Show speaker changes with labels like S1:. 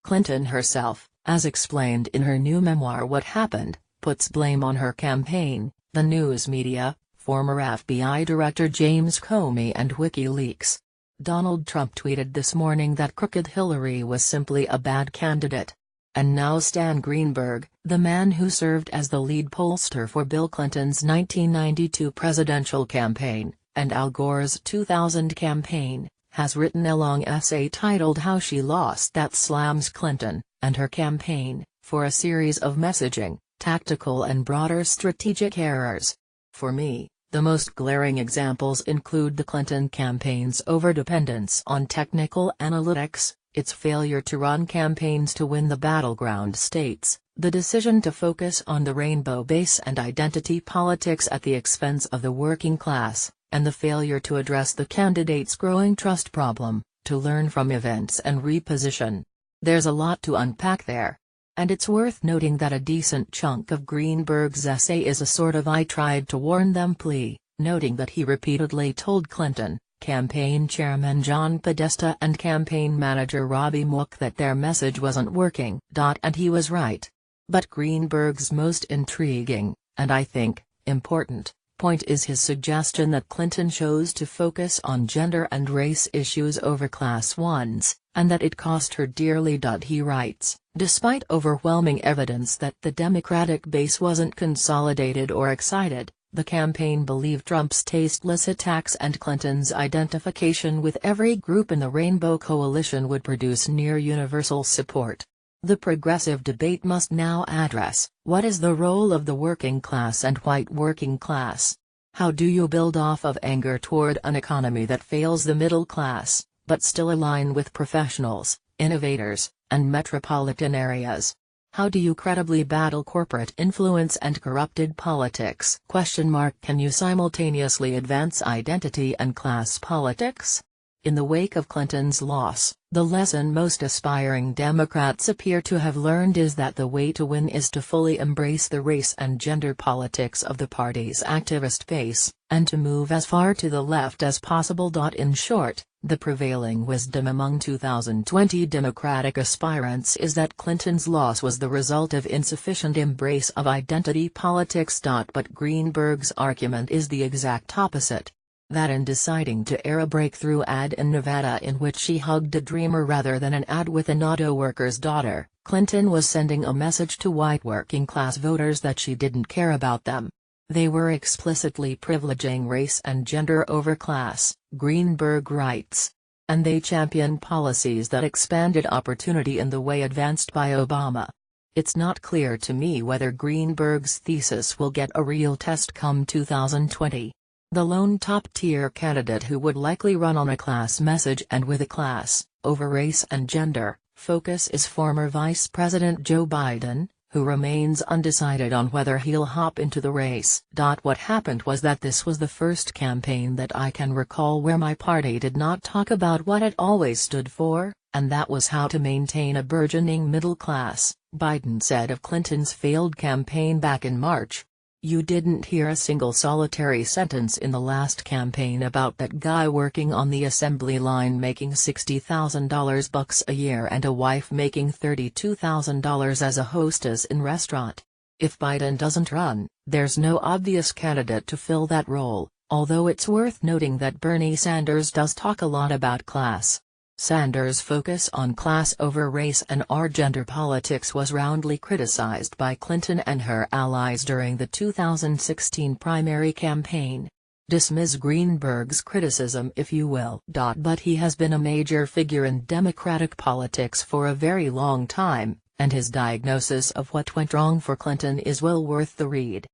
S1: Clinton herself, as explained in her new memoir What Happened, puts blame on her campaign, the news media, former FBI Director James Comey and WikiLeaks. Donald Trump tweeted this morning that crooked Hillary was simply a bad candidate. And now Stan Greenberg, the man who served as the lead pollster for Bill Clinton's 1992 presidential campaign, and Al Gore's 2000 campaign, has written a long essay titled How She Lost That slams Clinton, and her campaign, for a series of messaging, tactical and broader strategic errors. For me, the most glaring examples include the Clinton campaign's overdependence on technical analytics, its failure to run campaigns to win the battleground states, the decision to focus on the rainbow base and identity politics at the expense of the working class, and the failure to address the candidate's growing trust problem, to learn from events and reposition. There's a lot to unpack there. And it's worth noting that a decent chunk of Greenberg's essay is a sort of "I tried to warn them" plea, noting that he repeatedly told Clinton, campaign chairman John Podesta and campaign manager Robbie Mook that their message wasn't working. And he was right. But Greenberg's most intriguing, and I think, important, point is his suggestion that Clinton chose to focus on gender and race issues over class ones, and that it cost her dearly. He writes, despite overwhelming evidence that the Democratic base wasn't consolidated or excited, the campaign believed Trump's tasteless attacks and Clinton's identification with every group in the Rainbow Coalition would produce near-universal support. The progressive debate must now address, what is the role of the working class and white working class? How do you build off of anger toward an economy that fails the middle class, but still align with professionals, innovators, and metropolitan areas? How do you credibly battle corporate influence and corrupted politics? Can you simultaneously advance identity and class politics? In the wake of Clinton's loss, the lesson most aspiring Democrats appear to have learned is that the way to win is to fully embrace the race and gender politics of the party's activist base, and to move as far to the left as possible. In short, the prevailing wisdom among 2020 Democratic aspirants is that Clinton's loss was the result of insufficient embrace of identity politics. But Greenberg's argument is the exact opposite. That in deciding to air a breakthrough ad in Nevada in which she hugged a dreamer rather than an ad with an auto worker's daughter, Clinton was sending a message to white working-class voters that she didn't care about them. They were explicitly privileging race and gender over class, Greenberg writes. And they championed policies that expanded opportunity in the way advanced by Obama. It's not clear to me whether Greenberg's thesis will get a real test come 2020. The lone top-tier candidate who would likely run on a class message and with a class, over race and gender, focus is former Vice President Joe Biden, who remains undecided on whether he'll hop into the race. What happened was that this was the first campaign that I can recall where my party did not talk about what it always stood for, and that was how to maintain a burgeoning middle class, Biden said of Clinton's failed campaign back in March. You didn't hear a single solitary sentence in the last campaign about that guy working on the assembly line making $60,000 a year and a wife making $32,000 as a hostess in restaurant. If Biden doesn't run, there's no obvious candidate to fill that role, although it's worth noting that Bernie Sanders does talk a lot about class. Sanders' focus on class over race and gender politics was roundly criticized by Clinton and her allies during the 2016 primary campaign. Dismiss Greenberg's criticism if you will. But he has been a major figure in Democratic politics for a very long time, and his diagnosis of what went wrong for Clinton is well worth the read.